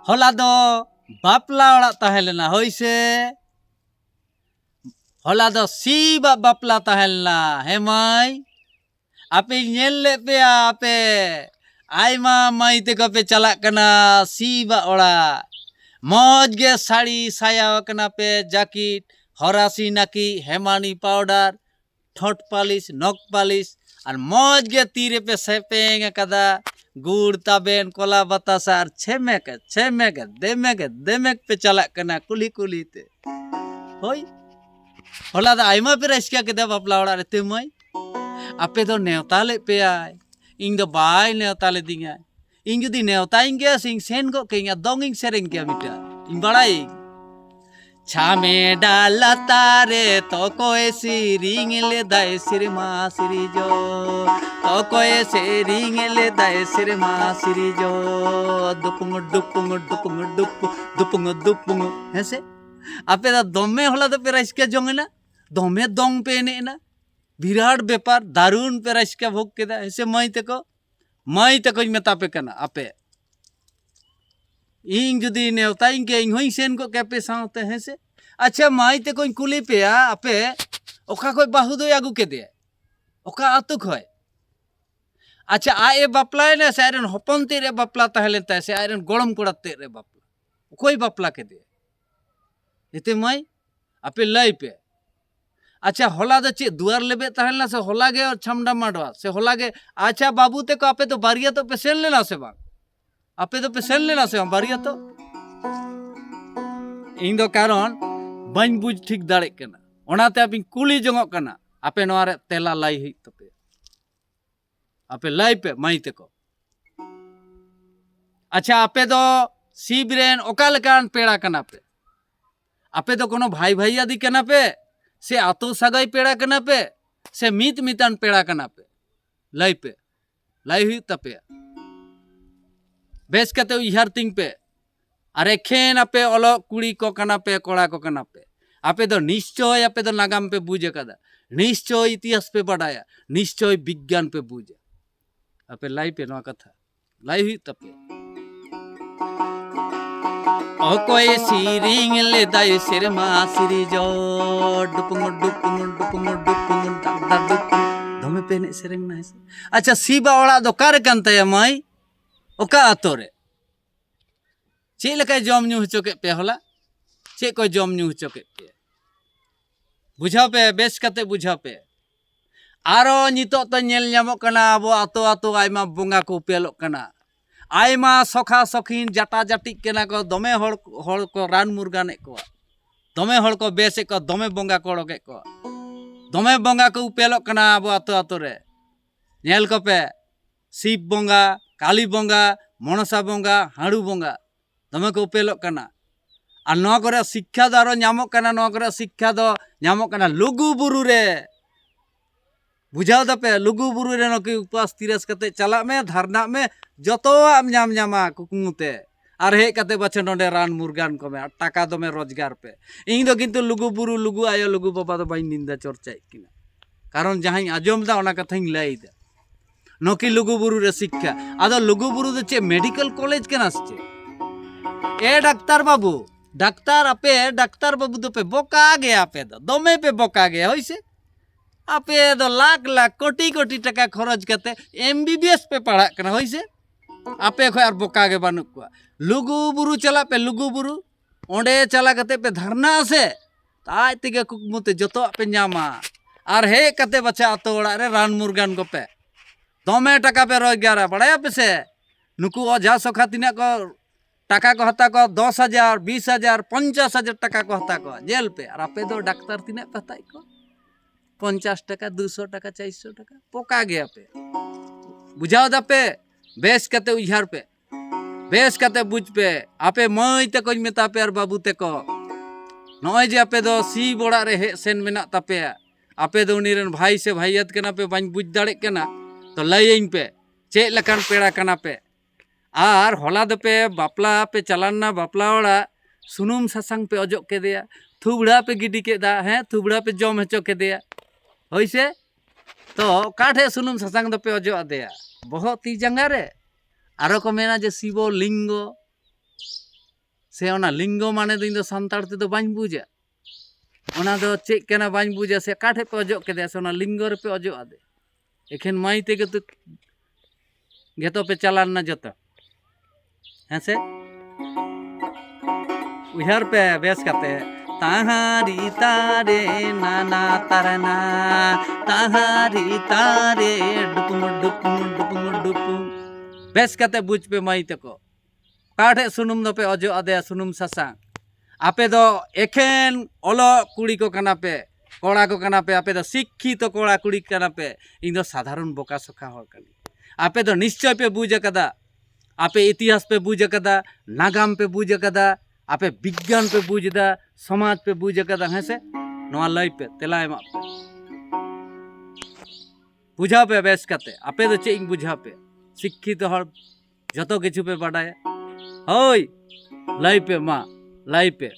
होला दो बापला ओड़ाग ताहें लेना होइसे होला दो सीबा बापला ताहें लेना हे माई आपे नेल ले पे आपे आयमा माई तेको पे चलाक कना सीबा ओड़ाग मौज गे साड़ी साया कना पे जैकेट हरासी नाकी हेमानी पाउडर ठोट पालिश नक पालिश और मौज गे तीरे पे सेपेंग कदा गुड़ ताबेन कोला बतासा और छेमेक देमेक देमेक पे चलाक कना कुली कुली ते होई होला दा आयमा पे रस्का केदा बापला ओड़ा रे ते माई आपे दो नेवता ले पे आय इंग दो बाय नेवता ले दिंगा इंग जुदी नेवता इंगे सिंग सेन गो केंगा दोंग इंग सेरेंग के मिटा इंग बड़ाई छामे डाला तारे तो कोई सिरिंग ले दाए सिर माँ सिरी जो तो कोई सिरिंग ले दाए सिर माँ सिरी जो दुपुंग दुपुंग दुपुंग दुपु दुपुंग दुपुंग ऐसे आपे दा दोमे होला तो पे रस्का जोंगना दोमे दोंग पे ने ना विराट बेपार दारुण पे रस्का भोग केदा ऐसे माई तको मेता पे कना आपे इंग जुदी नेवता इंगे इंग होई सेन को कैपे सावते हैं से अच्छा माई ते कोई कुली पे आपे ओका कोई बाहु दो आगु के दे ओका आतु खोय अच्छा आए बापला ने से आयरन हपन ते रे बापला तहले ता से आयरन गोड़म कोड़ा ते रे बापला कोई बापला के दे एते माई आपे लाई पे अच्छा होला दो चे दुआर लेबे तहलना से होला गे और छमडा माडवा से होला गे अच्छा बाबू ते को आपे तो बारिया तो पे सेल लेना से बांग आपे तो पे सेल लेना से बारिया तो इन दो कारण बन बुझ ठीक दाड़े कना ओनाते आप कुली जंगो कना आपे नोआ रे तेला लाई ही तपे आपे लाई पे माई ते को अच्छा आपे दो सीबरेन ओका लेकान पेड़ा कना पे आपे तो कोनो भाई भाई आदि कना पे से आतो सगाई पेड़ा कना पे से मीत मितान पेड़ा कना पे लाई हुई तपे बेस कते उइहार तिंग पे अरे खेन आपे ओलो कुड़ी को कना पे कोड़ा को कना पे आपे दो निश्चय आपे दो नागाम पे बुझे कदा निश्चय इतिहास पे बढ़ाया निश्चय विज्ञान पे बुझे आपे लाई पे नवा कथा लाई हुई तपे ओ कोई सिरिंग ले दाई सिरमा सिरी जो डुपुंग डुपुंग डुपुंग डुपुंग दादा डुपुंग धोमे पे ने सेरेंग ना है अच्छा सीबा ओड़ा दो कार कांता या माई ओका आतोरे चे लका जम न्यू हचो के पे होला चे को जम न्यू हचो के पे बुझाओ पे बेस कते बुझाओ पे आरो नितो तो नेल न्यामो कना अबो आतो आतो आयमा बोंगा को पेलोक कना आयमा सखा सखीन जाटा जाटी केना को दमे हड़ को रान मुर्गाने को दमे हड़ को बेसे को दमे बोंगा को ओडोके को दमे बोंगा को पेलोक कना अबो आतो आतो रे नेल को पे शिव बोंगा काली बोंगा मनसा बोंगा हाड़ू बोंगा दमे को उपेलोक कना और नवा करे शिक्षा दो आरो न्यामोक कना नवा करे शिक्षा दो न्यामोक कना लुगु बुरु रे बुझाओ दपे लुगु बुरु रे नकी उपवास तिरस कते चला में धरना में जतो आम न्याम न्यामा कुकुमुते और हे कते बचे नोडे रान मुर्गान को में टाका दो में रोजगार पे इन दो किंतु लुगु बुरु लुगु आयो लुगु बाबा दो बाई निंदा चर्चाई किना कारण जहां आजम दा ओना कथाई लाई दा नकी लुगु बुरु रे शिक्षा आदो लुगु बुरु दो चे मेडिकल कॉलेज केना से ए डाक्तार बाबू दो पे बोका गया आपे दो दमे पे बोका गया होइसे आपे दो लाख लाख कोटी कोटी टका खरच करते एमबीबीएस पे पढ़ा कना होइसे आपे खो और बोका गे बानुक को लुगु बुरु चला पे लुगु बुरु ओंडे चला कते पे धरना से ताय तिगे कुकमुते जतो आपे न्यामा और हे कते बच्चा आतो ओड़ा रे रान मुर्गान को पे दमे टका पे रोजगार बड़ाया पे से नुकु ओझा सखा तिना को टाका को हता को 10,000 20,000 50,000 टका को हता को जेल पे और आपे दो डाक्तार तिना पताई को 50 टका 200 टका 400 टका पोका गया पे बुझाओ दपे बेस कते उइहार पे बेस कते बुझ पे आपे मई ते को मेता पे और बाबू ते को नय जे आपे दो सी बोड़ा रे हे सेन मेना तापे आपे दो उनीरन भाई से भाईयत कना पे बाñ बुझ दाड़े कना तो लयिन पे चे लकान पेड़ा कना पे आर होला दपे बापला पे चलाना बापला ओड़ा सुनुम सासांग पे अजो के दिया थुबड़ा पे गिडी के दा हैं थुबड़ा पे जम हचो के दिया होइसे तो काठे सुनुम सासांग दपे अजो आदेया बहुत ती जंगा रे आरो को मेना जे शिव लिंग से ओना लिंगो माने दो इन दो सांताड़ ते दो बाñ बुझा ओना दो चेक केना बाñ बुझा से काठे पे अजो केदे से ओना लिंगो रे पे अजो आदे एखेन माई तेगे तो गेतो पे चालान ना जतो हैं से उहर पे बेस करते ताहारी तारे नाना तरना ताहारी तारे डुपुम डुपुम डुपुम डुपुम बेस करते बुझ पे माई तको काठे सुनुम दो पे अजो आदे सुनुम सासा आपे दो एखेन ओलो कुड़ी को कना पे कोड़ा को कना पे आपे दो शिक्षित कोड़ा कुड़ी कना पे इन दो साधारण बोका सोखा हर कली आपे दो निश्चय पे बुझ कदा आपे इतिहास पे बुझ कदा नागाम पे बुझ कदा आपे विज्ञान पे बुझदा समाज पे बुझ कदा हैं से नोआ लई पे तेला एमा पे बुझा पे बेस कते आपे दो चेक बुझा पे शिक्षित हर जतो किछु पे बाडाय होय लई पे मा लई पे